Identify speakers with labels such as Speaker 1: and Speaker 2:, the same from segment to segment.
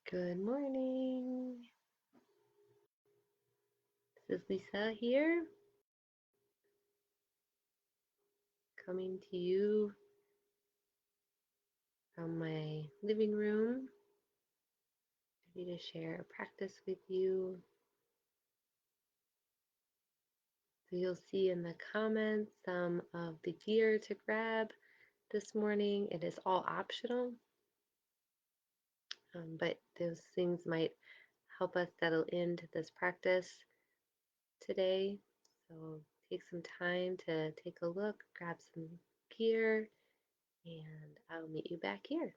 Speaker 1: Good morning. This is Lisa here, coming to you from my living room, ready to share a practice with you. So you'll see in the comments some of the gear to grab this morning. It is all optional, but those things might help us settle into this practice today. So take some time to take a look, grab some gear, and I'll meet you back here.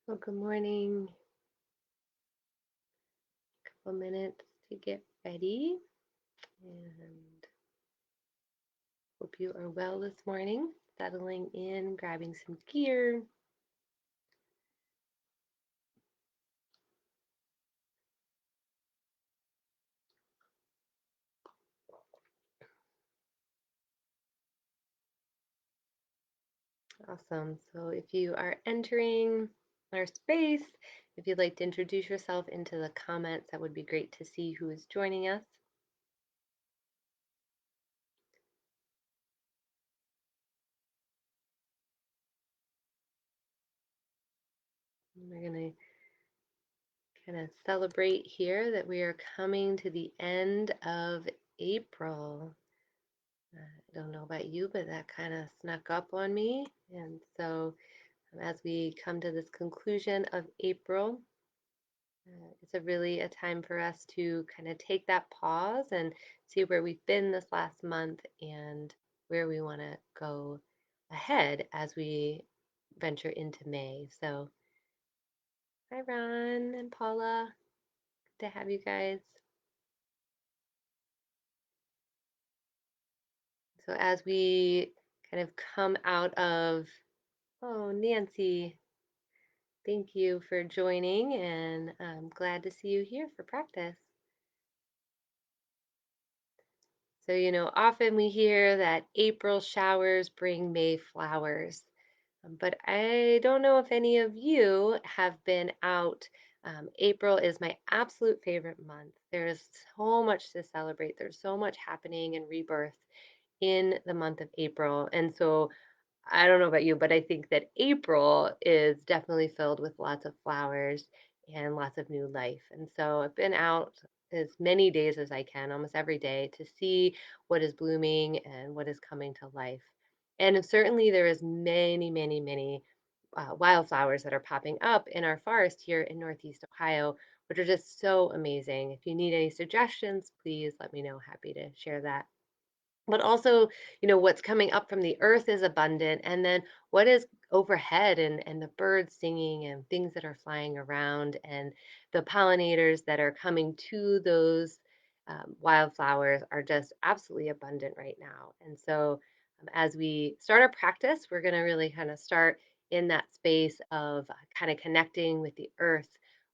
Speaker 1: Well, good morning. A couple minutes to get ready, and hope you are well this morning. Settling in, grabbing some gear. Awesome. So if you are entering our space, if you'd like to introduce yourself into the comments, that would be great to see who is joining us. We're going to kind of celebrate here that we are coming to the end of April. I don't know about you, but that kind of snuck up on me. And so as we come to this conclusion of April, it's a time for us to kind of take that pause and see where we've been this last month and where we want to go ahead as we venture into May. So, hi, Ron and Paula. Good to have you guys. So, as we kind of come out of, oh, Nancy, thank you for joining, and I'm glad to see you here for practice. So, often we hear that April showers bring May flowers, but I don't know if any of you have been out. April is my absolute favorite month. There's so much to celebrate, there's so much happening and rebirth in the month of April. And so I don't know about you, but I think that April is definitely filled with lots of flowers and lots of new life. And so I've been out as many days as I can, almost every day, to see what is blooming and what is coming to life. And certainly there is many, many, many wildflowers that are popping up in our forest here in Northeast Ohio, which are just so amazing. If you need any suggestions, please let me know. Happy to share that. But also, what's coming up from the earth is abundant, and then what is overhead, and the birds singing and things that are flying around and the pollinators that are coming to those wildflowers are just absolutely abundant right now. And so as we start our practice, we're going to really kind of start in that space of kind of connecting with the earth.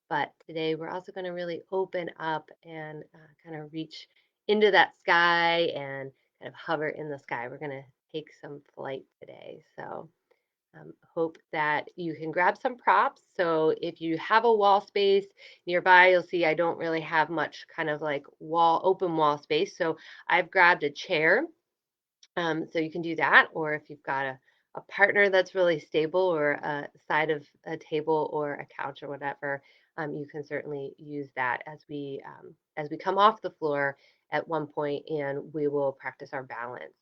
Speaker 1: But today we're also going to really open up and kind of reach into that sky and kind of hover in the sky. We're going to take some flight today. So hope that you can grab some props. So if you have a wall space nearby, you'll see I don't really have much kind of like open wall space. So I've grabbed a chair. So you can do that, or if you've got a partner that's really stable, or a side of a table or a couch or whatever, you can certainly use that as we come off the floor at one point, and we will practice our balance.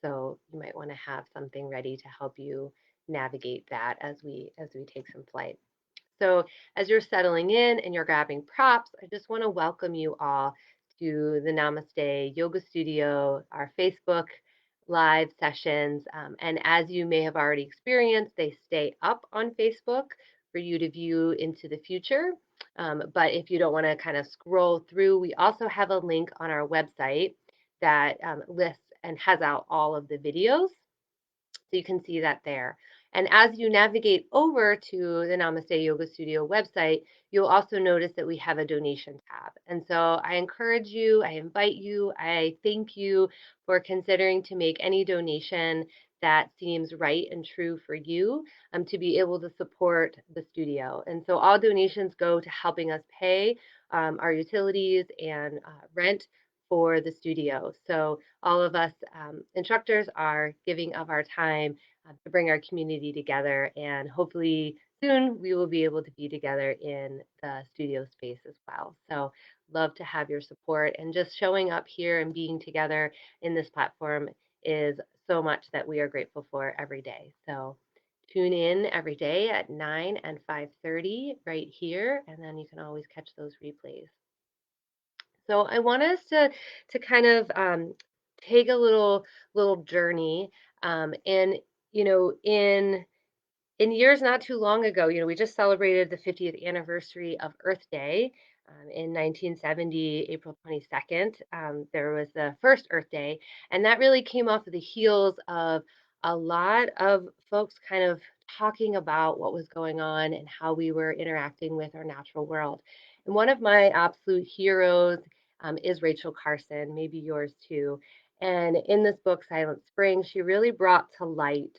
Speaker 1: So you might want to have something ready to help you navigate that as we take some flight. So, as you're settling in and you're grabbing props, I just want to welcome you all to the Namaste Yoga Studio, our Facebook live sessions. And as you may have already experienced, they stay up on Facebook for you to view into the future. But if you don't want to kind of scroll through, we also have a link on our website that lists and has out all of the videos. So you can see that there. And as you navigate over to the Namaste Yoga Studio website, you'll also notice that we have a donation tab. And so I encourage you, I invite you, I thank you for considering to make any donation that seems right and true for you, to be able to support the studio. And so all donations go to helping us pay our utilities and rent for the studio. So all of us instructors are giving of our time to bring our community together, and hopefully soon we will be able to be together in the studio space as well. So love to have your support, and just showing up here and being together in this platform is so much that we are grateful for every day. So tune in every day at 9 and 5:30 right here, and then you can always catch those replays. So I want us to kind of take a little journey, and in in years not too long ago, we just celebrated the 50th anniversary of Earth Day. In 1970, April 22nd, there was the first Earth Day, and that really came off of the heels of a lot of folks kind of talking about what was going on and how we were interacting with our natural world. And one of my absolute heroes is Rachel Carson, maybe yours too. And in this book, Silent Spring, she really brought to light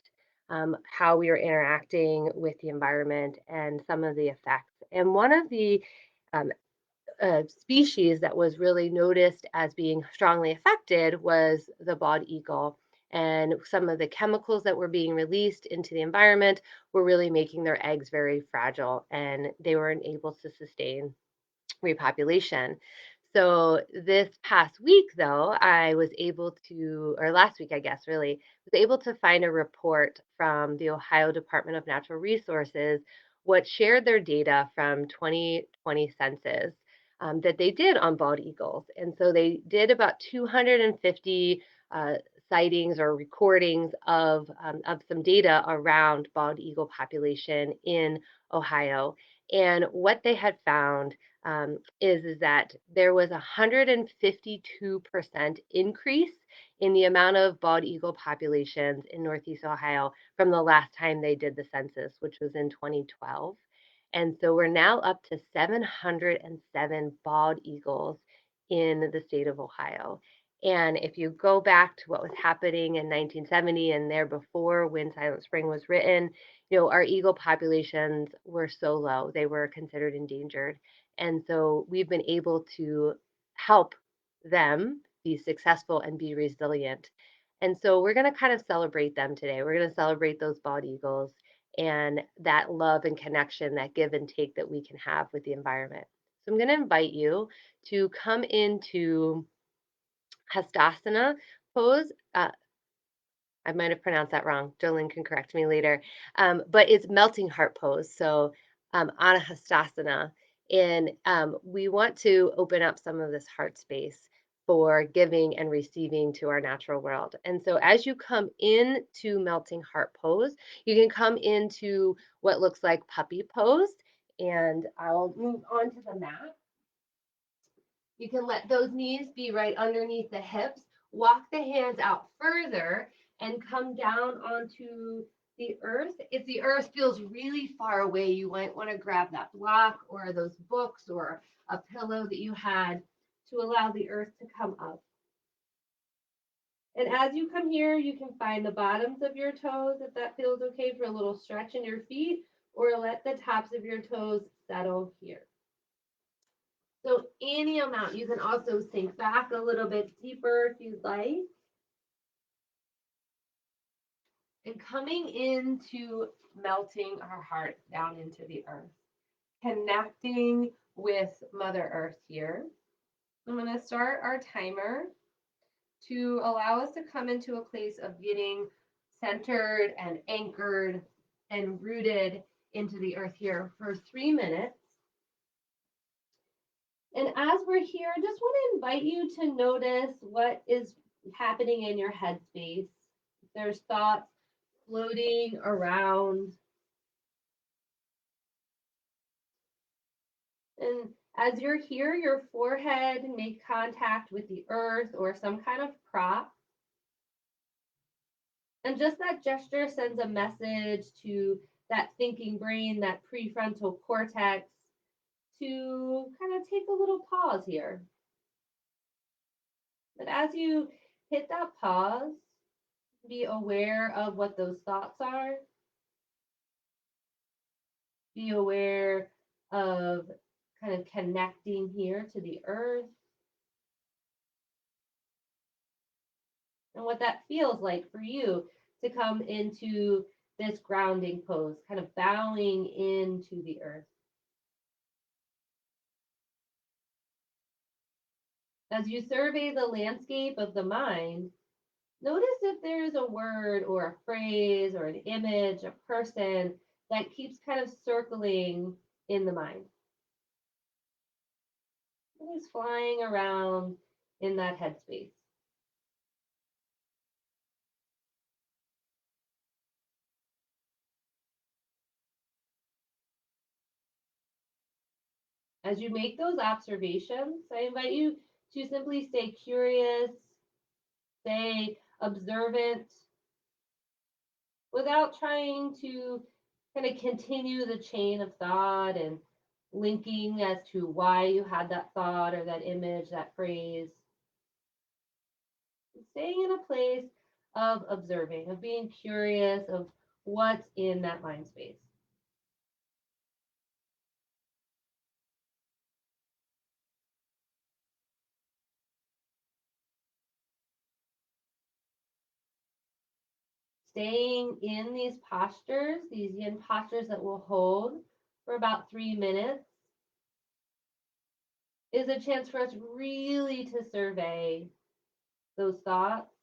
Speaker 1: how we are interacting with the environment and some of the effects. And one of the um, species that was really noticed as being strongly affected was the bald eagle. And some of the chemicals that were being released into the environment were really making their eggs very fragile, and they weren't able to sustain repopulation. So this past week, though, I was able to, or last week, I guess, really, was able to find a report from the Ohio Department of Natural Resources, what shared their data from 2020 census that they did on bald eagles. And so they did about 250 sightings or recordings of some data around bald eagle population in Ohio. And what they had found is that there was a 152% increase in the amount of bald eagle populations in Northeast Ohio from the last time they did the census, which was in 2012. And so we're now up to 707 bald eagles in the state of Ohio. And if you go back to what was happening in 1970 and there before when Silent Spring was written, our eagle populations were so low, they were considered endangered. And so we've been able to help them be successful and be resilient. And so we're going to kind of celebrate them today. We're going to celebrate those bald eagles and that love and connection, that give and take that we can have with the environment. So I'm going to invite you to come into Hastasana pose. I might have pronounced that wrong. Jolene can correct me later. But it's melting heart pose. So Anahastasana. And we want to open up some of this heart space for giving and receiving to our natural world. And so as you come into melting heart pose, you can come into what looks like puppy pose. And I'll move on to the mat. You can let those knees be right underneath the hips. Walk the hands out further and come down onto the earth. If the earth feels really far away, you might want to grab that block or those books or a pillow that you had to allow the earth to come up. And as you come here, you can find the bottoms of your toes, if that feels okay, for a little stretch in your feet, or let the tops of your toes settle here. So any amount. You can also sink back a little bit deeper if you'd like. And coming into melting our heart down into the earth, connecting with Mother Earth here. I'm going to start our timer to allow us to come into a place of getting centered and anchored and rooted into the earth here for 3 minutes. And as we're here, I just want to invite you to notice what is happening in your headspace. If there's thoughts floating around. And as you're here, your forehead make contact with the earth or some kind of prop. And just that gesture sends a message to that thinking brain, that prefrontal cortex, to kind of take a little pause here. But as you hit that pause, be aware of what those thoughts are. Be aware of kind of connecting here to the earth and what that feels like for you to come into this grounding pose, kind of bowing into the earth. As you survey the landscape of the mind, notice if there's a word or a phrase or an image, a person that keeps kind of circling in the mind. It is flying around in that headspace. As you make those observations, I invite you to simply stay curious, stay observant, without trying to kind of continue the chain of thought and linking as to why you had that thought or that image, that phrase. Staying in a place of observing, of being curious of what's in that mind space. Staying in these postures, these yin postures that we'll hold for about 3 minutes, is a chance for us really to survey those thoughts,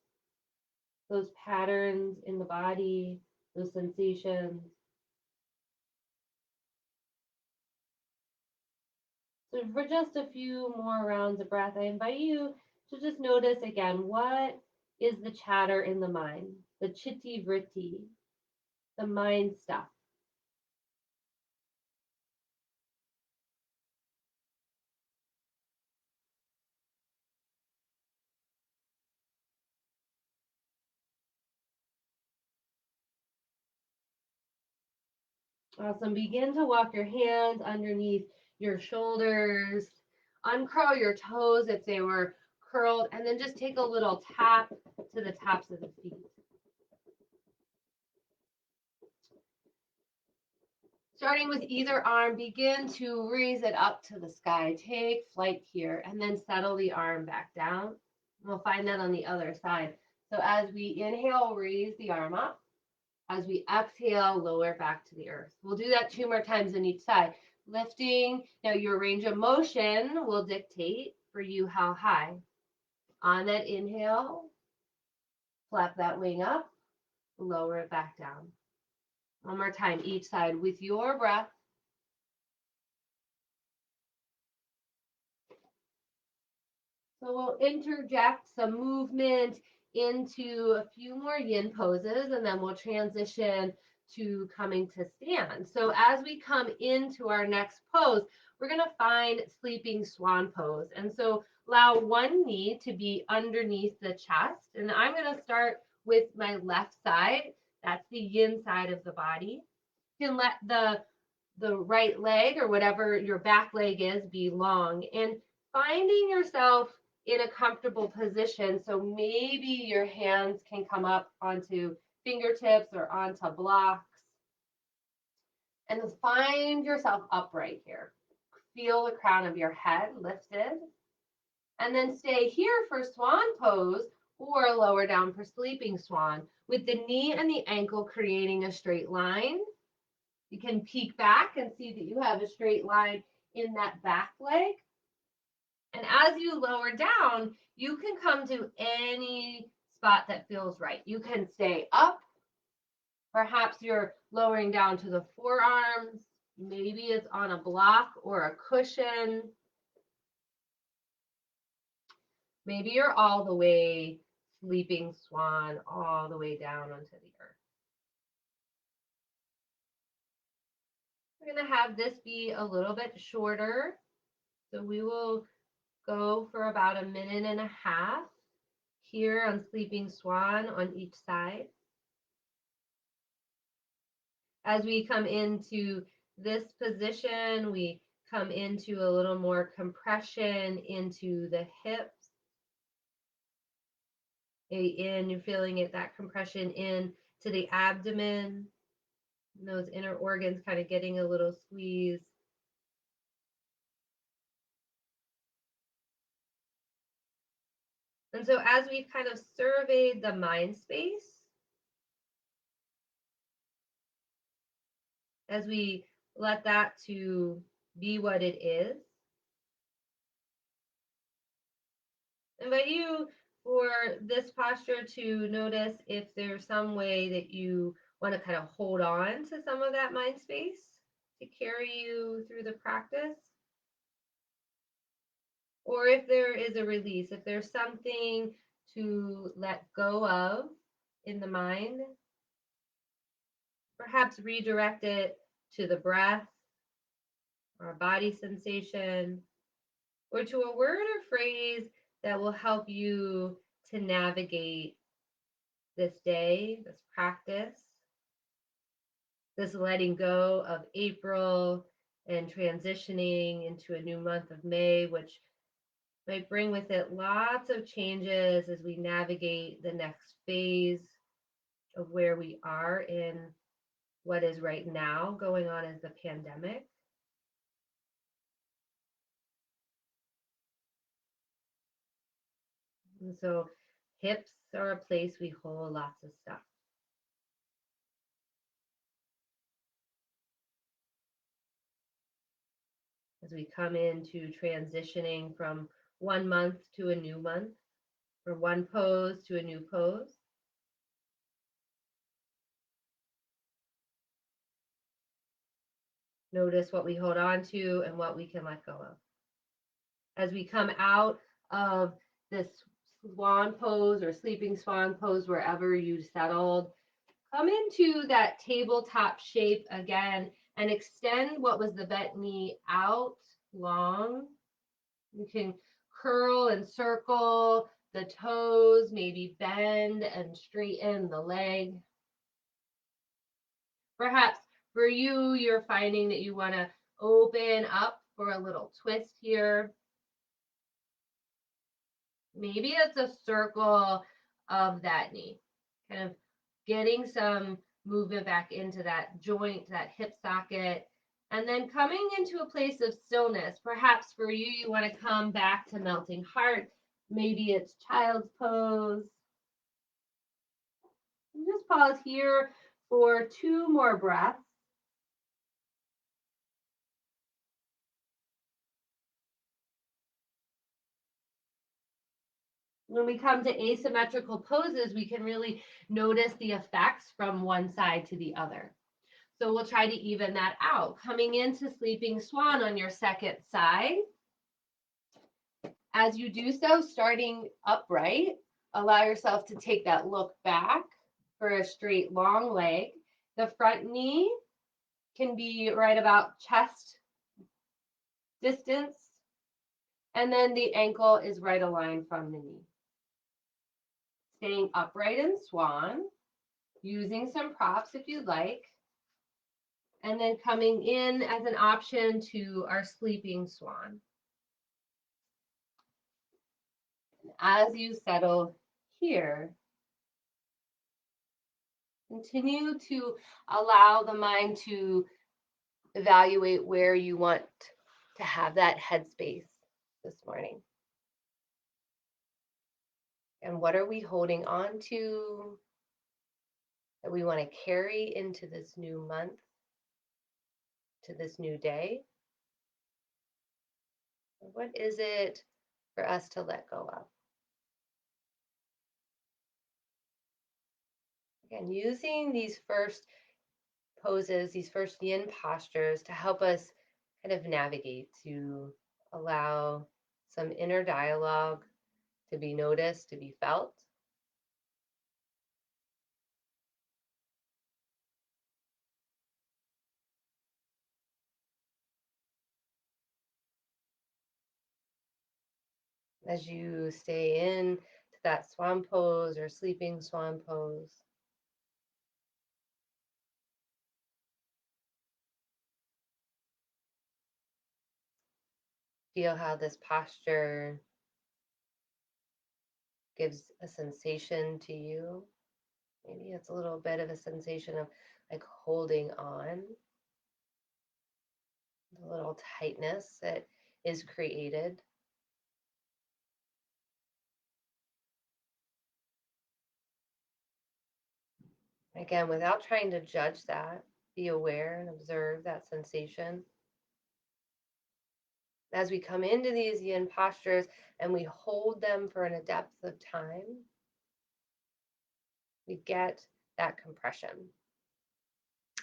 Speaker 1: those patterns in the body, those sensations. So for just a few more rounds of breath, I invite you to just notice again, what is the chatter in the mind, the chitti vritti, the mind stuff. Awesome. Begin to walk your hands underneath your shoulders. Uncurl your toes if they were curled, and then just take a little tap to the tops of the feet. Starting with either arm, begin to raise it up to the sky. Take flight here, and then settle the arm back down. We'll find that on the other side. So as we inhale, raise the arm up. As we exhale, lower back to the earth. We'll do that 2 more times on each side. Lifting, now your range of motion will dictate for you how high. On that inhale, flap that wing up, lower it back down. One more time, each side with your breath. So we'll interject some movement into a few more yin poses, and then we'll transition to coming to stand. So as we come into our next pose, we're going to find sleeping swan pose. And so allow one knee to be underneath the chest. And I'm going to start with my left side. That's the yin side of the body. You can let the right leg or whatever your back leg is be long, and finding yourself in a comfortable position. So maybe your hands can come up onto fingertips or onto blocks, and find yourself upright here. Feel the crown of your head lifted, and then stay here for swan pose or lower down for sleeping swan, with the knee and the ankle creating a straight line. You can peek back and see that you have a straight line in that back leg. And as you lower down, you can come to any spot that feels right. You can stay up. Perhaps you're lowering down to the forearms. Maybe it's on a block or a cushion. Maybe you're all the way sleeping swan, all the way down onto the earth. We're going to have this be a little bit shorter. So we will go for about 1.5 minutes here on sleeping swan on each side. As we come into this position, we come into a little more compression into the hips. In, you're feeling it, that compression in to the abdomen, and those inner organs kind of getting a little squeeze. And so as we've kind of surveyed the mind space, as we let that to be what it is, I invite you for this posture to notice if there's some way that you want to kind of hold on to some of that mind space to carry you through the practice. Or if there is a release, if there's something to let go of in the mind, perhaps redirect it to the breath or a body sensation, or to a word or phrase that will help you to navigate this day, this practice, this letting go of April and transitioning into a new month of May, which might bring with it lots of changes as we navigate the next phase of where we are in what is right now going on as the pandemic. And so hips are a place we hold lots of stuff. As we come into transitioning from one month to a new month, or one pose to a new pose. Notice what we hold on to and what we can let go of. As we come out of this swan pose or sleeping swan pose, wherever you settled, come into that tabletop shape again and extend what was the bent knee out long. You can curl and circle the toes, maybe bend and straighten the leg. Perhaps for you, you're finding that you want to open up for a little twist here. Maybe it's a circle of that knee, kind of getting some movement back into that joint, that hip socket, and then coming into a place of stillness. Perhaps for you, you want to come back to melting heart. Maybe it's child's pose. And just pause here for 2 more breaths. When we come to asymmetrical poses, we can really notice the effects from one side to the other. So we'll try to even that out. Coming into sleeping swan on your second side. As you do so, starting upright, allow yourself to take that look back for a straight long leg. The front knee can be right about chest distance, and then the ankle is right aligned from the knee. Staying upright in swan, using some props if you'd like, and then coming in as an option to our sleeping swan. As you settle here, continue to allow the mind to evaluate where you want to have that headspace this morning. And what are we holding on to that we want to carry into this new month, to this new day? What is it for us to let go of? Again, using these first poses, these first yin postures to help us kind of navigate, to allow some inner dialogue to be noticed, to be felt. As you stay in to that swan pose or sleeping swan pose, feel how this posture gives a sensation to you. Maybe it's a little bit of a sensation of like holding on, the little tightness that is created. Again, without trying to judge that, be aware and observe that sensation. As we come into these yin postures and we hold them for a depth of time, we get that compression.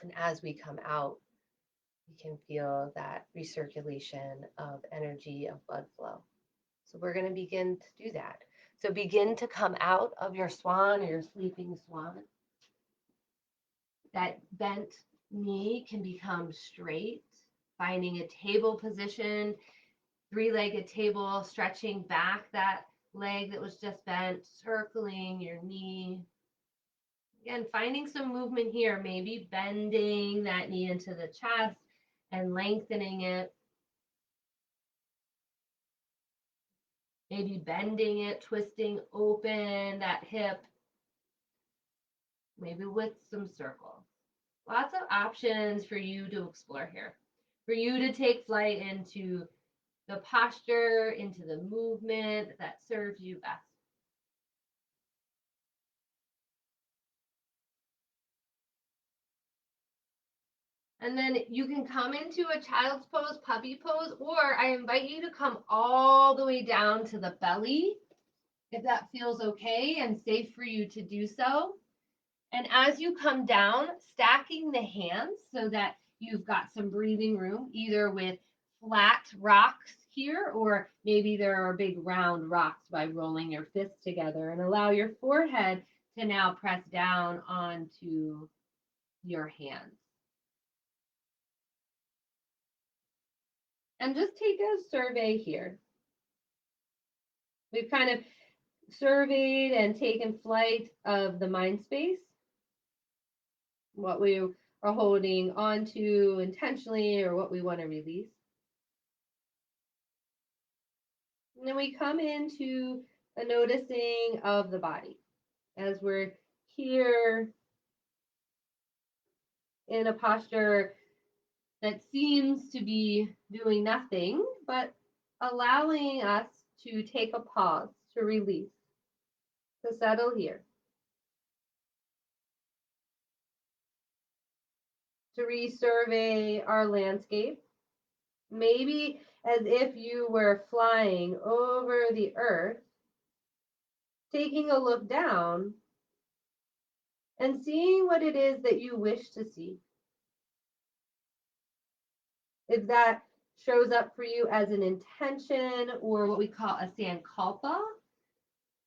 Speaker 1: And as we come out, we can feel that recirculation of energy, of blood flow. So we're going to begin to do that. So begin to come out of your swan or your sleeping swan. That bent knee can become straight. Finding a table position, three-legged table, stretching back that leg that was just bent, circling your knee. Again, finding some movement here, maybe bending that knee into the chest and lengthening it. Maybe bending it, twisting open that hip, maybe with some circles. Lots of options for you to explore here, for you to take flight into the posture, into the movement that serves you best. And then you can come into a child's pose, puppy pose, or I invite you to come all the way down to the belly, if that feels okay and safe for you to do so. And as you come down, stacking the hands so that you've got some breathing room, either with flat rocks here, or maybe there are big round rocks by rolling your fists together, and allow your forehead to now press down onto your hands. And just take a survey here. We've kind of surveyed and taken flight of the mind space, what we are holding onto intentionally or what we want to release. And then we come into a noticing of the body as we're here in a posture that seems to be doing nothing, but allowing us to take a pause, to release, to settle here, to resurvey our landscape, maybe as if you were flying over the earth, taking a look down and seeing what it is that you wish to see. If that shows up for you as an intention or what we call a sankalpa,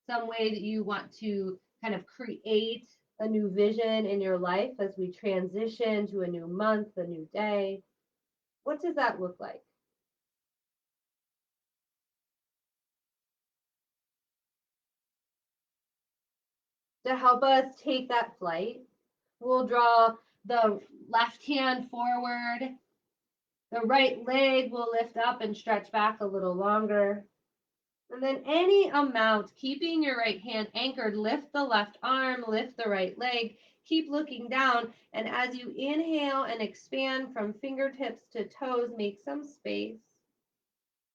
Speaker 1: some way that you want to kind of create a new vision in your life as we transition to a new month, a new day, what does that look like? To help us take that flight, we'll draw the left hand forward. The right leg will lift up and stretch back a little longer. And then any amount, keeping your right hand anchored, lift the left arm, lift the right leg, keep looking down. And as you inhale and expand from fingertips to toes, make some space.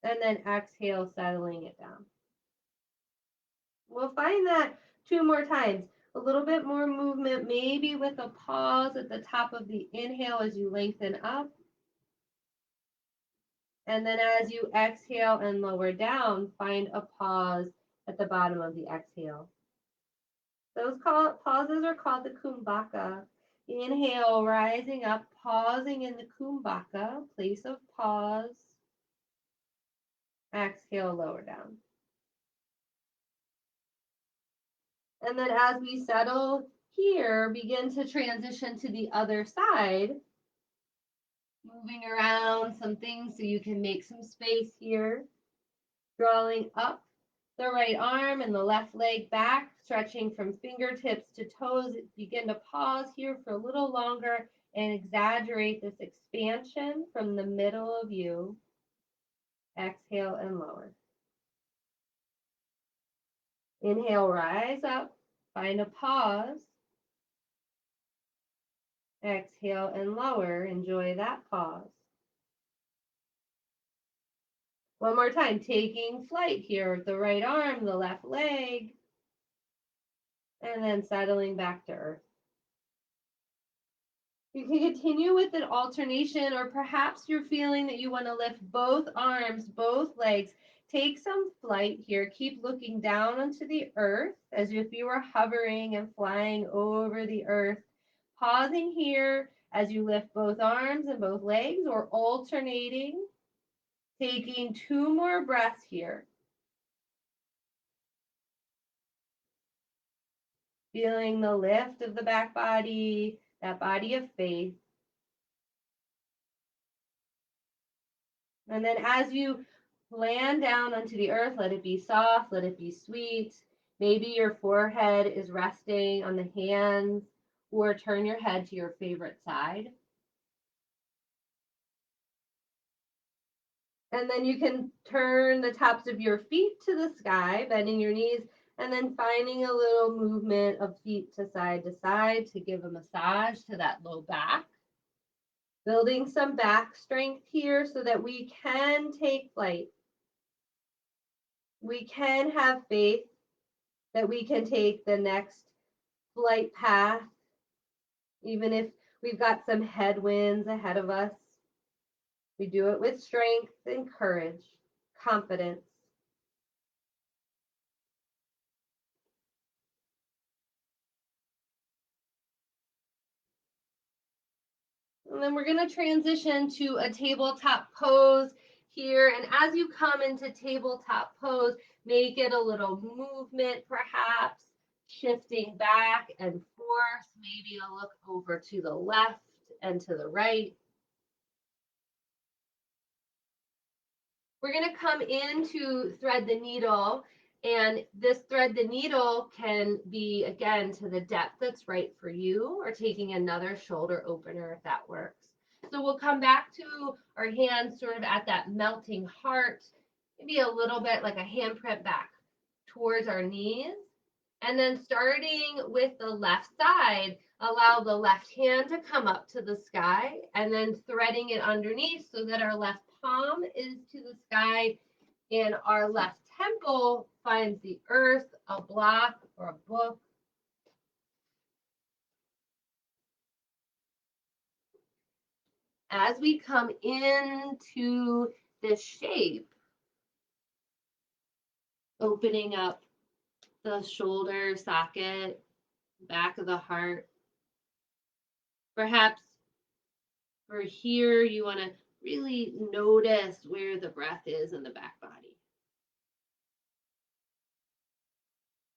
Speaker 1: And then exhale, settling it down. We'll find that 2 more times. A little bit more movement, maybe with a pause at the top of the inhale as you lengthen up. And then as you exhale and lower down, find a pause at the bottom of the exhale. Those pauses are called the kumbhaka. Inhale, rising up, pausing in the kumbhaka, place of pause. Exhale, lower down. And then as we settle here, begin to transition to the other side, moving around some things so you can make some space here. Drawing up the right arm and the left leg back, stretching from fingertips to toes. Begin to pause here for a little longer and exaggerate this expansion from the middle of you. Exhale and lower. Inhale, rise up, find a pause. Exhale and lower, enjoy that pause. One more time, taking flight here, the right arm, the left leg, and then settling back to earth. You can continue with an alternation, or perhaps you're feeling that you want to lift both arms, both legs. Take some flight here. Keep looking down onto the earth as if you were hovering and flying over the earth. Pausing here as you lift both arms and both legs, or alternating. Taking 2 more breaths here. Feeling the lift of the back body, that body of faith. And then as you land down onto the earth, let it be soft, let it be sweet. Maybe your forehead is resting on the hands, or turn your head to your favorite side. And then you can turn the tops of your feet to the sky, bending your knees, and then finding a little movement of feet to side to give a massage to that low back. Building some back strength here so that we can take flight. We can have faith that we can take the next flight path, even if we've got some headwinds ahead of us. We do it with strength and courage, confidence. And then we're going to transition to a tabletop pose here. And as you come into tabletop pose, make it a little movement perhaps, shifting back and forth, maybe a look over to the left and to the right. We're going to come into thread the needle, and this thread the needle can be, again, to the depth that's right for you, or taking another shoulder opener if that works. So we'll come back to our hands sort of at that melting heart, maybe a little bit like a handprint back towards our knees. And then starting with the left side, allow the left hand to come up to the sky, and then threading it underneath so that our left palm is to the sky and our left temple finds the earth, a block or a book. As we come into this shape, opening up the shoulder socket, back of the heart. Perhaps for here, you want to really notice where the breath is in the back body.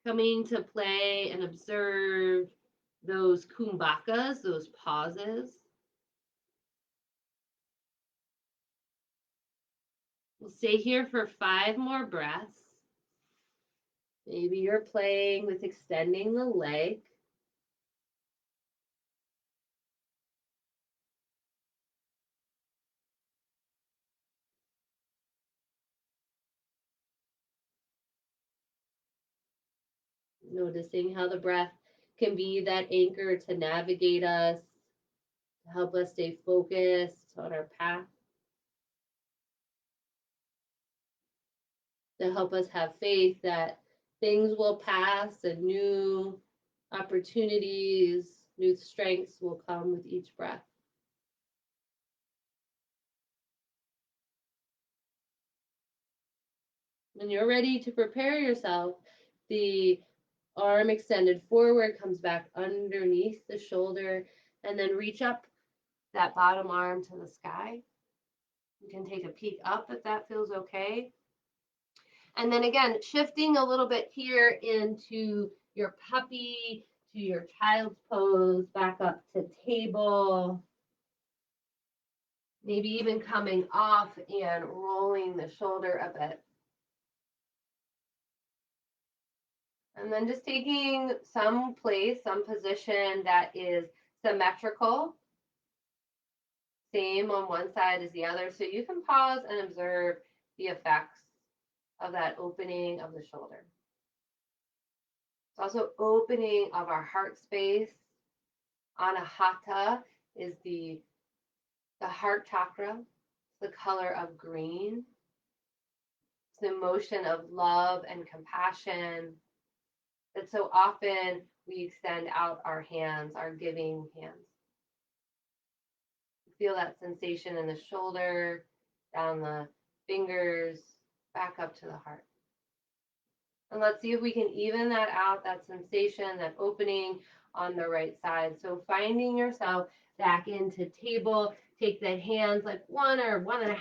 Speaker 1: Coming to play and observe those kumbakas, those pauses. We'll stay here for 5 more breaths. Maybe you're playing with extending the leg. Noticing how the breath can be that anchor to navigate us, to help us stay focused on our path, to help us have faith that things will pass and new opportunities, new strengths will come with each breath. When you're ready to prepare yourself, the arm extended forward comes back underneath the shoulder, and then reach up that bottom arm to the sky. You can take a peek up if that feels okay. And then again, shifting a little bit here into your puppy, to your child's pose, back up to table. Maybe even coming off and rolling the shoulder a bit. And then just taking some place, some position that is symmetrical. Same on one side as the other. So you can pause and observe the effects of that opening of the shoulder. It's also opening of our heart space. Anahata is the heart chakra, the color of green. It's the emotion of love and compassion that so often we extend out our hands, our giving hands. Feel that sensation in the shoulder, down the fingers, back up to the heart. And let's see if we can even that out, that sensation, that opening on the right side. So finding yourself back into table, take the hands like 1 or 1.5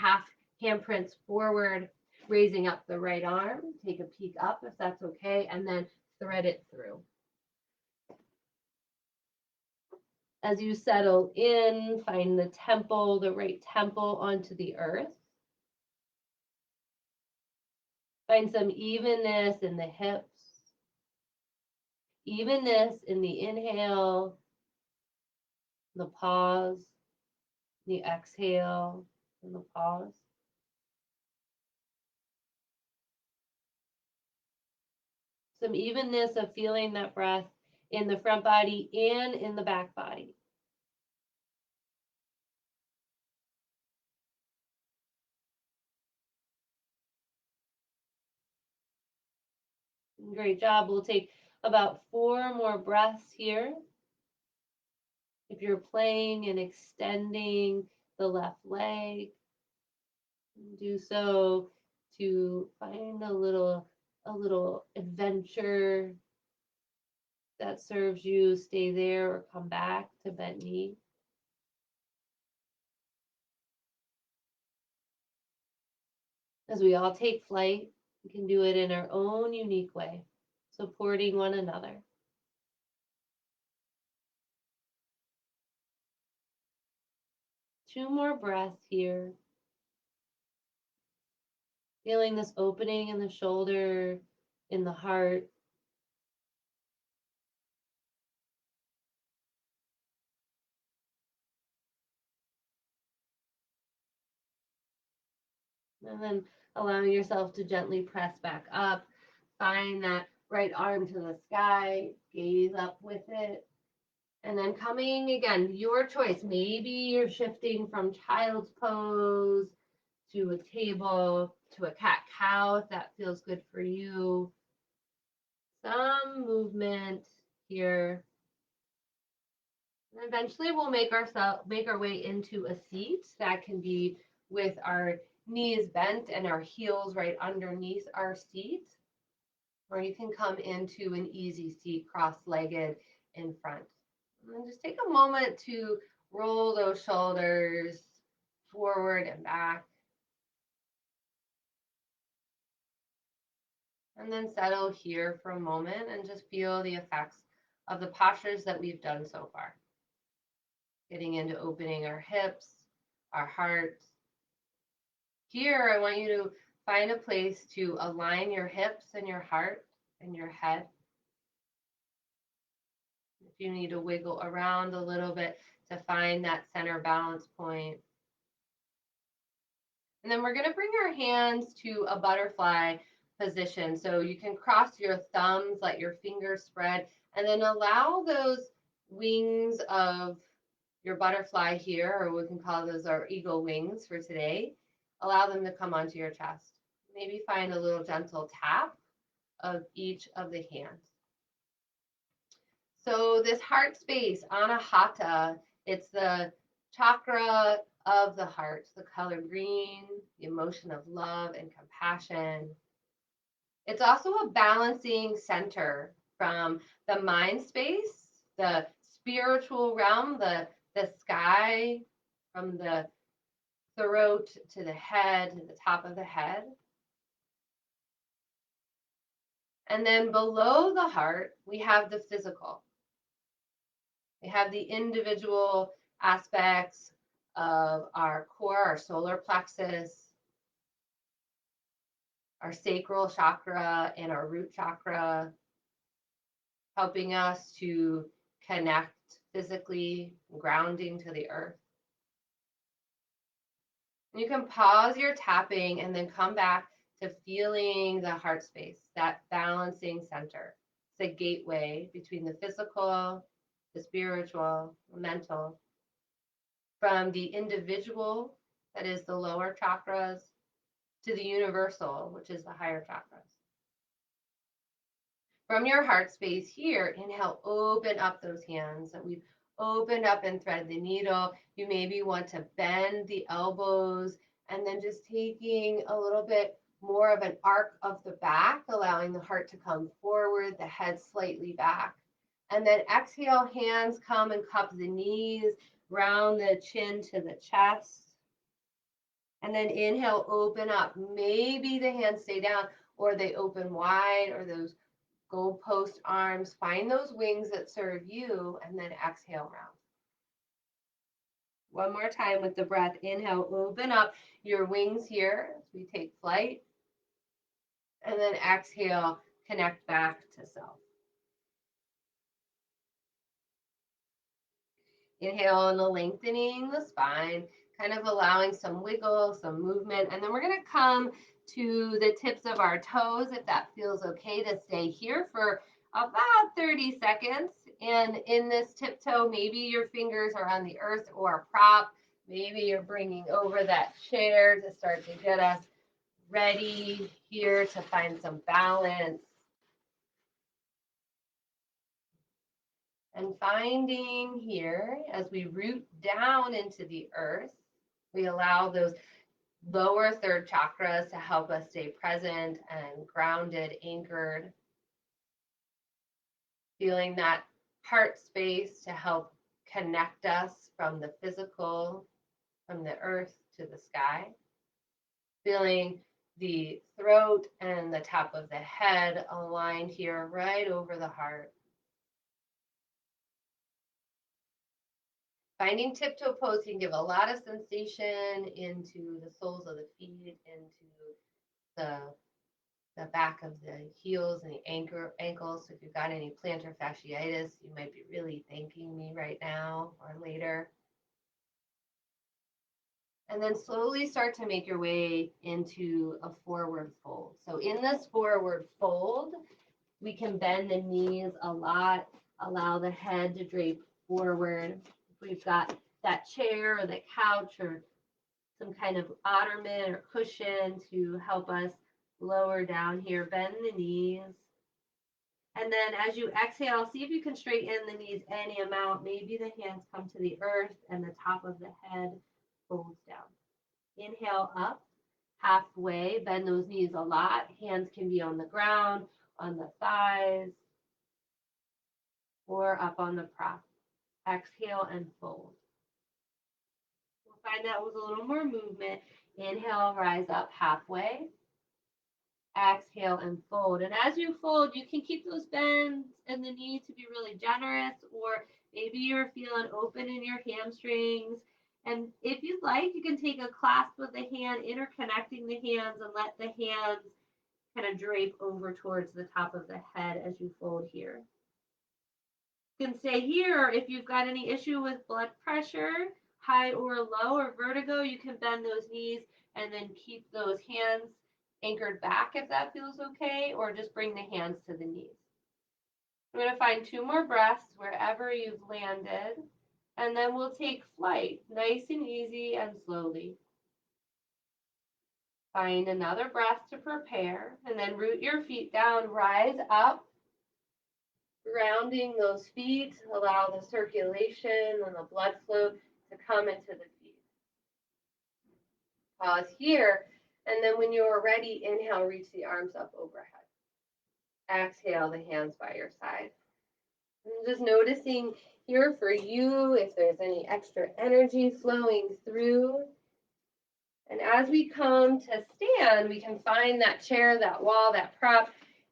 Speaker 1: handprints forward, raising up the right arm, take a peek up if that's okay, and then thread it through. As you settle in, find the temple, the right temple onto the earth. Find some evenness in the hips, evenness in the inhale, the pause, the exhale, and the pause. Some evenness of feeling that breath in the front body and in the back body. Great job. We'll take about 4 more breaths here. If you're playing and extending the left leg, do so to find a little adventure that serves you. Stay there or come back to bent knee. As we all take flight, we can do it in our own unique way, supporting one another. Two more breaths here. Feeling this opening in the shoulder, in the heart. And then allowing yourself to gently press back up. Find that right arm to the sky, gaze up with it. And then coming again, your choice. Maybe you're shifting from child's pose to a table to a cat-cow if that feels good for you. Some movement here. And eventually we'll make our way into a seat that can be with our knees bent and our heels right underneath our seat. Or you can come into an easy seat cross-legged in front. And then just take a moment to roll those shoulders forward and back. And then settle here for a moment and just feel the effects of the postures that we've done so far. Getting into opening our hips, our heart. Here, I want you to find a place to align your hips and your heart and your head. If you need to wiggle around a little bit to find that center balance point. And then we're going to bring our hands to a butterfly position. So you can cross your thumbs, let your fingers spread, and then allow those wings of your butterfly here, or we can call those our eagle wings for today. Allow them to come onto your chest. Maybe find a little gentle tap of each of the hands. So this heart space, Anahata, it's the chakra of the heart, the color green, the emotion of love and compassion. It's also a balancing center from the mind space, the spiritual realm, the sky, from the throat to the head, to the top of the head. And then below the heart, we have the physical. We have the individual aspects of our core, our solar plexus, our sacral chakra, and our root chakra, helping us to connect physically, grounding to the earth. And you can pause your tapping and then come back to feeling the heart space, that balancing center. It's a gateway between the physical, the spiritual, the mental, from the individual, that is the lower chakras, to the universal, which is the higher chakras. From your heart space here, inhale, open up those hands that we've opened up and thread the needle. You maybe want to bend the elbows and then just taking a little bit more of an arc of the back, allowing the heart to come forward, the head slightly back. And then exhale, hands come and cup the knees, round the chin to the chest. And then inhale, open up. Maybe the hands stay down or they open wide, or those goalpost arms. Find those wings that serve you, and then exhale, round. One more time with the breath. Inhale, open up your wings here as we take flight. And then exhale, connect back to self. Inhale and lengthening the spine, kind of allowing some wiggle, some movement. And then we're going to come to the tips of our toes, if that feels okay to stay here for about 30 seconds. And in this tiptoe, maybe your fingers are on the earth or a prop. Maybe you're bringing over that chair to start to get us ready here to find some balance. And finding here, as we root down into the earth, we allow those lower third chakras to help us stay present and grounded, anchored. Feeling that heart space to help connect us from the physical, from the earth to the sky. Feeling the throat and the top of the head aligned here right over the heart. Finding tiptoe pose can give a lot of sensation into the soles of the feet, into the back of the heels and the ankles. So if you've got any plantar fasciitis, you might be really thanking me right now or later. And then slowly start to make your way into a forward fold. So in this forward fold, we can bend the knees a lot, allow the head to drape forward. If we've got that chair or the couch or some kind of ottoman or cushion to help us lower down here, bend the knees. And then as you exhale, see if you can straighten the knees any amount. Maybe the hands come to the earth and the top of the head folds down. Inhale up, halfway, bend those knees a lot. Hands can be on the ground, on the thighs, or up on the prop. Exhale and fold. We'll find that with a little more movement. Inhale, rise up halfway. Exhale and fold. And as you fold, you can keep those bends in the knee to be really generous, or maybe you're feeling open in your hamstrings. And if you'd like, you can take a clasp with the hand, interconnecting the hands, and let the hands kind of drape over towards the top of the head as you fold here. You can stay here. If you've got any issue with blood pressure, high or low, or vertigo, you can bend those knees and then keep those hands anchored back if that feels okay, or just bring the hands to the knees. I'm going to find 2 more breaths wherever you've landed, and then we'll take flight, nice and easy and slowly. Find another breath to prepare, and then root your feet down, rise up, grounding those feet, allow the circulation and the blood flow to come into the feet. Pause here, and then when you're ready, inhale, reach the arms up overhead. Exhale, the hands by your side. And just noticing here for you if there's any extra energy flowing through. And as we come to stand, we can find that chair, that wall, that prop,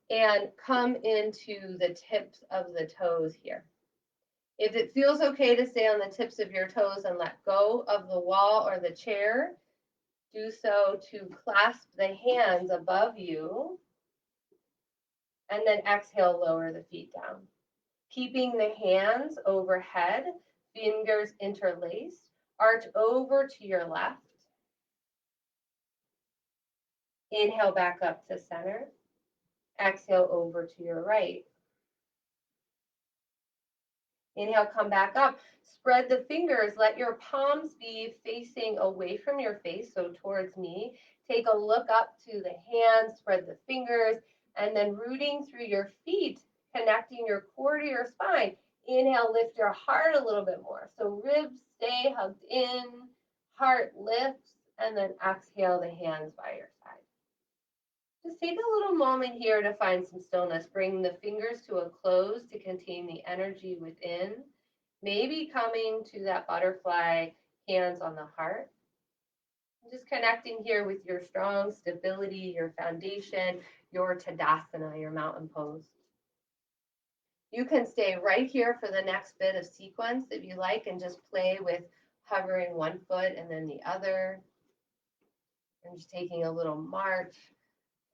Speaker 1: and come into the tips of the toes here. If it feels okay to stay on the tips of your toes and let go of the wall or the chair, do so to clasp the hands above you, and then exhale, lower the feet down. Keeping the hands overhead, fingers interlaced, arch over to your left. Inhale back up to center. Exhale over to your right. Inhale, come back up. Spread the fingers. Let your palms be facing away from your face, so towards me. Take a look up to the hands, spread the fingers, and then rooting through your feet, connecting your core to your spine. Inhale, lift your heart a little bit more. So ribs stay hugged in, heart lifts, and then exhale the hands by your side. Just take a little moment here to find some stillness. Bring the fingers to a close to contain the energy within. Maybe coming to that butterfly, hands on the heart. Just connecting here with your strong stability, your foundation, your Tadasana, your mountain pose. You can stay right here for the next bit of sequence if you like, and just play with hovering one foot and then the other. And just taking a little march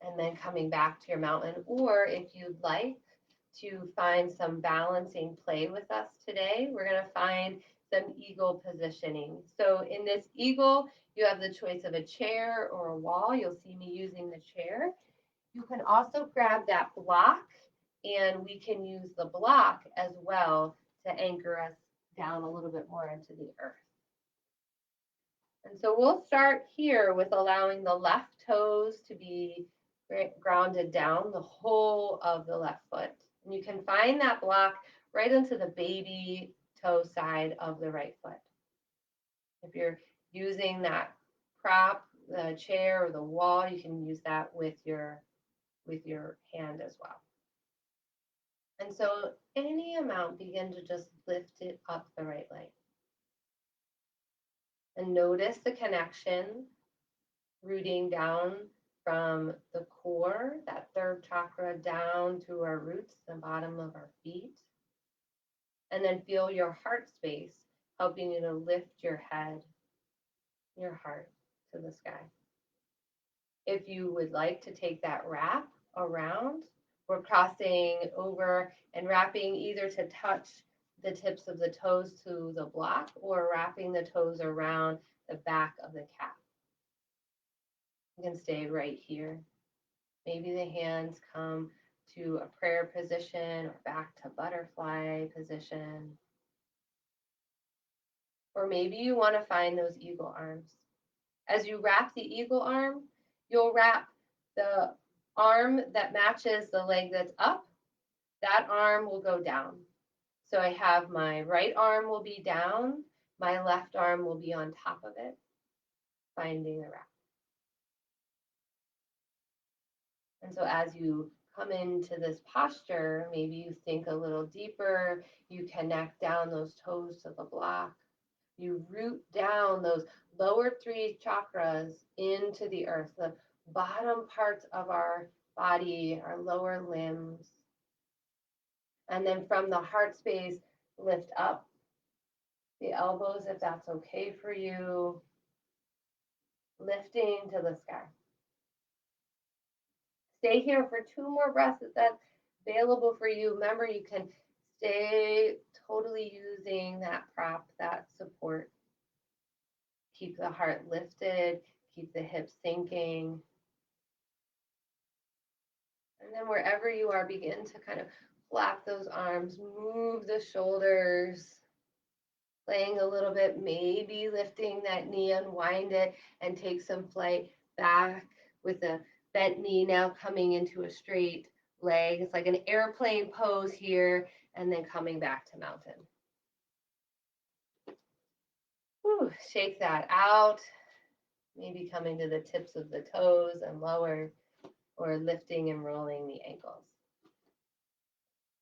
Speaker 1: and then coming back to your mountain. Or if you'd like to find some balancing play with us today, we're going to find some eagle positioning. So in this eagle, you have the choice of a chair or a wall. You'll see me using the chair. You can also grab that block, and we can use the block as well to anchor us down a little bit more into the earth. And so we'll start here with allowing the left toes to be grounded down, the whole of the left foot. And you can find that block right into the baby toe side of the right foot. If you're using that prop, the chair or the wall, you can use that with your hand as well. And so any amount, begin to just lift it up the right leg. And notice the connection rooting down from the core, that third chakra, down through our roots, the bottom of our feet. And then feel your heart space helping you to lift your head, your heart to the sky. If you would like to take that wrap around, we're crossing over and wrapping either to touch the tips of the toes to the block or wrapping the toes around the back of the calf. You can stay right here. Maybe the hands come to a prayer position or back to butterfly position. Or maybe you want to find those eagle arms. As you wrap the eagle arm, you'll wrap the arm that matches the leg that's up. That arm will go down. So I have my right arm will be down, my left arm will be on top of it, finding the wrap. And so as you come into this posture, maybe you think a little deeper, you connect down those toes to the block, you root down those lower three chakras into the earth, the bottom parts of our body, our lower limbs. And then from the heart space, lift up the elbows if that's okay for you, lifting to the sky. Stay here for 2 more breaths if that's available for you. Remember, you can stay totally using that prop, that support. Keep the heart lifted, keep the hips sinking. And then wherever you are, begin to kind of flap those arms, move the shoulders, playing a little bit, maybe lifting that knee, unwind it, and take some flight back with a bent knee now coming into a straight leg. It's like an airplane pose here, and then coming back to mountain. Whew, shake that out. Maybe coming to the tips of the toes and lower, or lifting and rolling the ankles.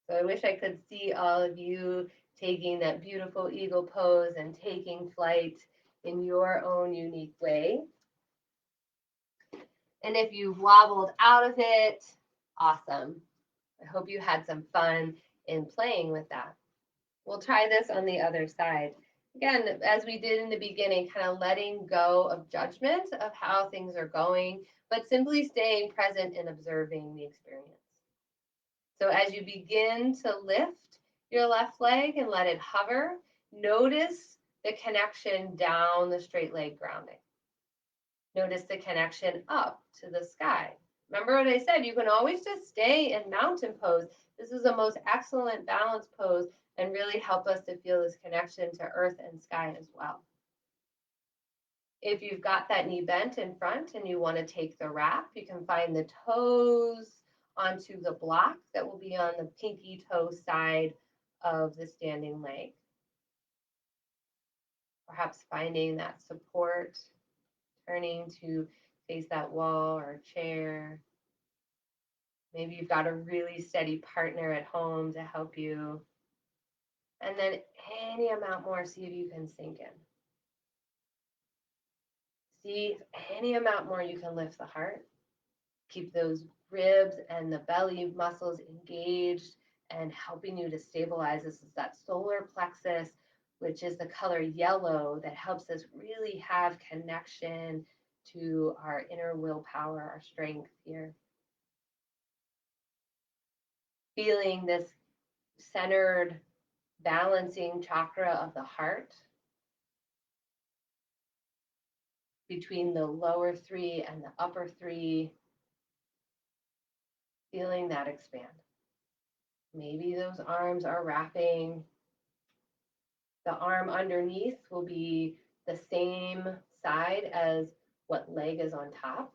Speaker 1: So I wish I could see all of you taking that beautiful eagle pose and taking flight in your own unique way. And if you've wobbled out of it, awesome. I hope you had some fun in playing with that. We'll try this on the other side. Again, as we did in the beginning, kind of letting go of judgment of how things are going, but simply staying present and observing the experience. So as you begin to lift your left leg and let it hover, notice the connection down the straight leg grounding. Notice the connection up to the sky. Remember what I said, you can always just stay in mountain pose. This is the most excellent balance pose and really help us to feel this connection to earth and sky as well. If you've got that knee bent in front and you want to take the wrap, you can find the toes onto the block that will be on the pinky toe side of the standing leg. Perhaps finding that support, turning to face that wall or chair. Maybe you've got a really steady partner at home to help you. And then any amount more, see if you can sink in. See if any amount more you can lift the heart. Keep those ribs and the belly muscles engaged and helping you to stabilize. This is that solar plexus, which is the color yellow, that helps us really have connection to our inner willpower, our strength here. feeling this centered, balancing chakra of the heart between the lower three and the upper three, feeling that expand. Maybe those arms are wrapping. The arm underneath will be the same side as what leg is on top.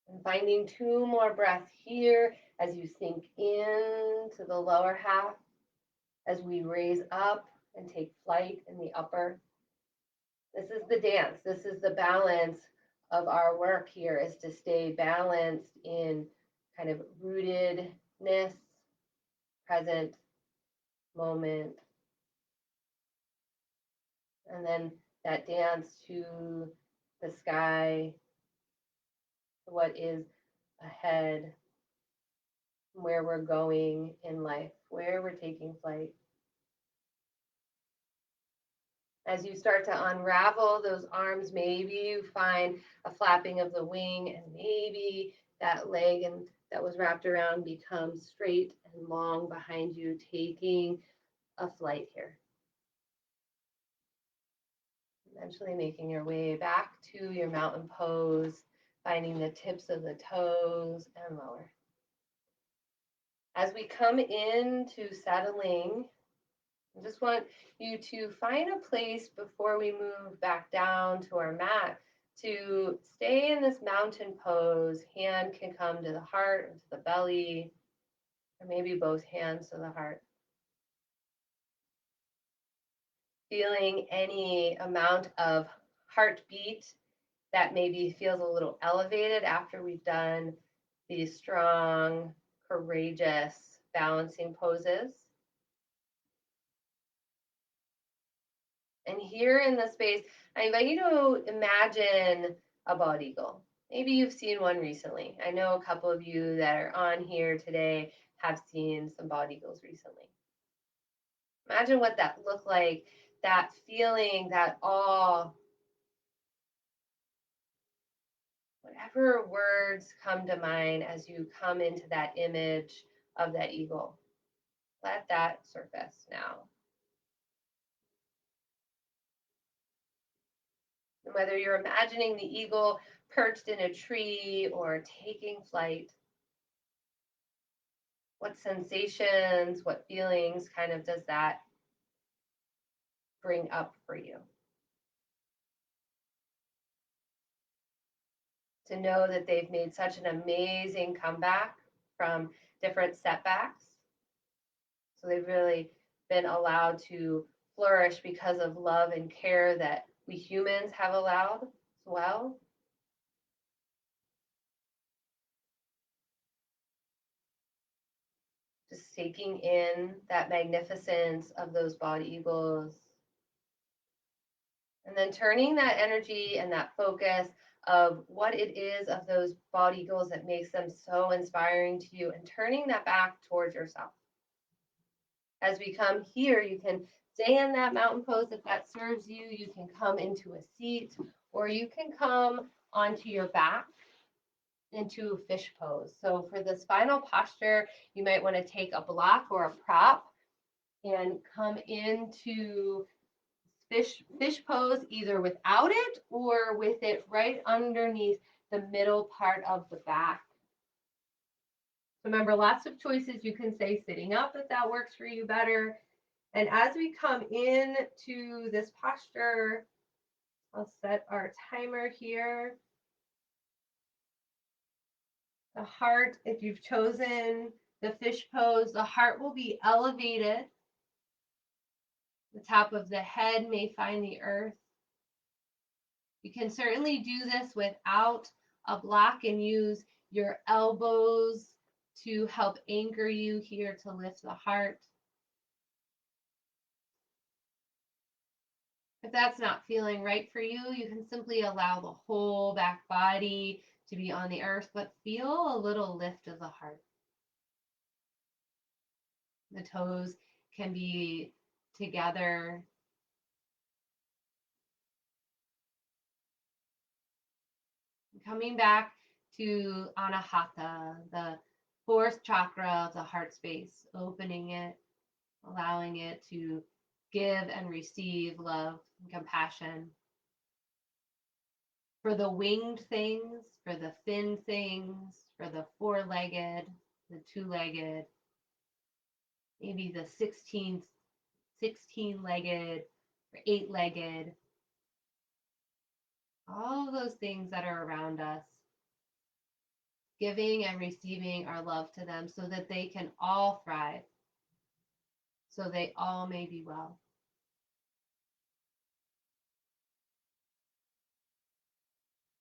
Speaker 1: And finding 2 more breaths here as you sink into the lower half, as we raise up and take flight in the upper. This is the dance. This is the balance of our work here, is to stay balanced in kind of rootedness, present moment, and then that dance to the sky, what is ahead, where we're going in life, where we're taking flight. As you start to unravel those arms, maybe you find a flapping of the wing, and maybe that leg that was wrapped around becomes straight and long behind you, taking a flight here. Eventually making your way back to your mountain pose, finding the tips of the toes and lower. As we come into settling, I just want you to find a place before we move back down to our mat to stay in this mountain pose. Hand can come to the heart and to the belly, or maybe both hands to the heart. Feeling any amount of heartbeat that maybe feels a little elevated after we've done these strong, courageous balancing poses. And here in the space, I invite you to imagine a bald eagle. Maybe you've seen one recently. I know a couple of you that are on here today have seen some bald eagles recently. Imagine what that looked like, that feeling, that awe. Whatever words come to mind as you come into that image of that eagle, let that surface now. And whether you're imagining the eagle perched in a tree or taking flight, what sensations, what feelings kind of does that bring up for you? To know that they've made such an amazing comeback from different setbacks. So they've really been allowed to flourish because of love and care that we humans have allowed as well. Just taking in that magnificence of those bald eagles. And then turning that energy and that focus of what it is of those bald eagles that makes them so inspiring to you, and turning that back towards yourself. As we come here, you can stay in that mountain pose if that serves you. You can come into a seat, or you can come onto your back into fish pose. So for this final posture, you might want to take a block or a prop and come into fish pose, either without it or with it right underneath the middle part of the back. Remember, lots of choices. You can say sitting up if that works for you better. And as we come into this posture, I'll set our timer here. The heart, if you've chosen the fish pose, the heart will be elevated. The top of the head may find the earth. You can certainly do this without a block and use your elbows to help anchor you here to lift the heart. If that's not feeling right for you, you can simply allow the whole back body to be on the earth, but feel a little lift of the heart. The toes can be together. Coming back to Anahata, the fourth chakra of the heart space, opening it, allowing it to give and receive love and compassion for the winged things, for the fin things, for the four-legged, the two-legged, maybe the 16-legged or eight-legged, all of those things that are around us, giving and receiving our love to them so that they can all thrive, so they all may be well.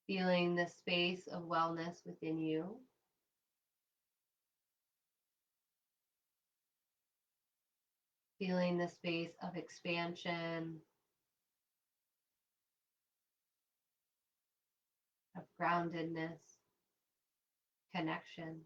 Speaker 1: Feeling the space of wellness within you. Feeling the space of expansion, of groundedness, connection.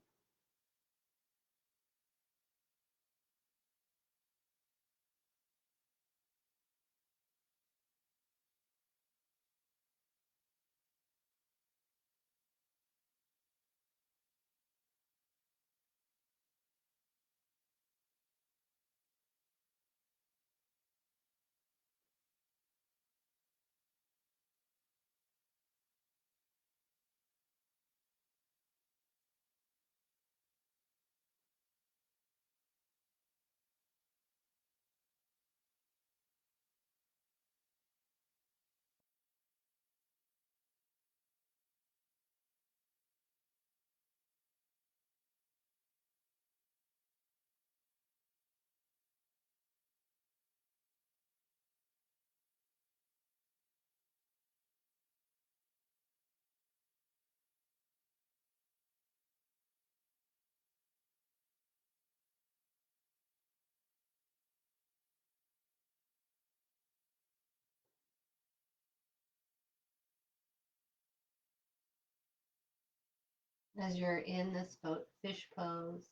Speaker 1: As you're in this fish pose,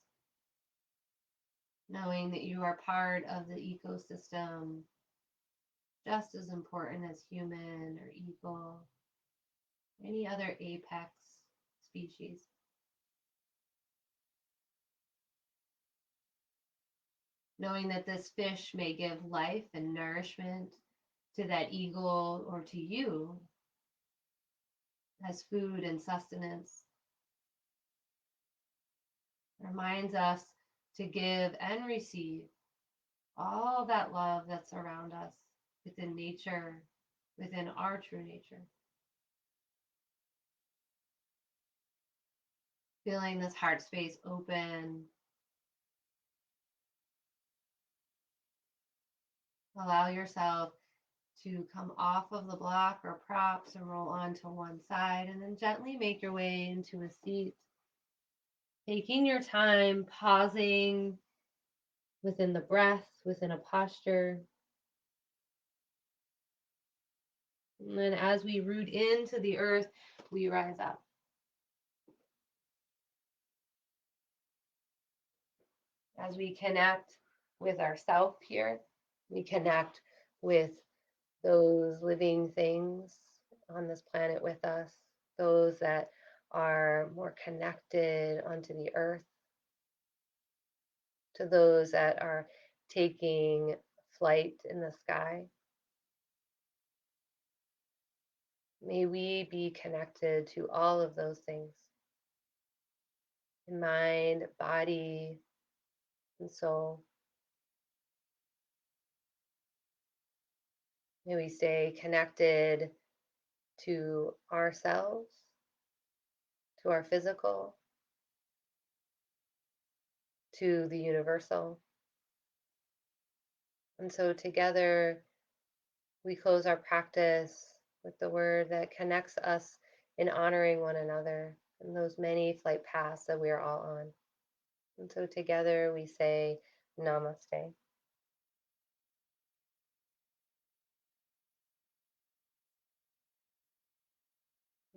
Speaker 1: knowing that you are part of the ecosystem, just as important as human or eagle, any other apex species. Knowing that this fish may give life and nourishment to that eagle or to you as food and sustenance, reminds us to give and receive all that love that's around us within nature, within our true nature. Feeling this heart space open. Allow yourself to come off of the block or props and roll onto one side, and then gently make your way into a seat. Taking your time, pausing within the breath, within a posture. And then as we root into the earth, we rise up. As we connect with ourself here, we connect with those living things on this planet with us, those that are more connected onto the earth, to those that are taking flight in the sky. May we be connected to all of those things in mind, body, and soul. May we stay connected to ourselves, to our physical, to the universal. And so together we close our practice with the word that connects us in honoring one another and those many flight paths that we are all on. And so together we say namaste.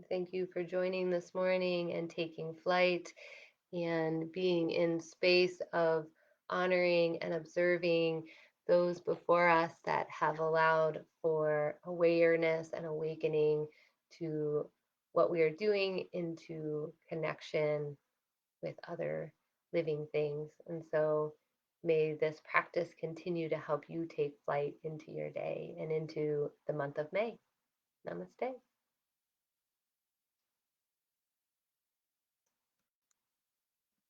Speaker 1: Thank you for joining this morning and taking flight and being in space of honoring and observing those before us that have allowed for awareness and awakening to what we are doing into connection with other living things. And so may this practice continue to help you take flight into your day and into the month of May. Namaste.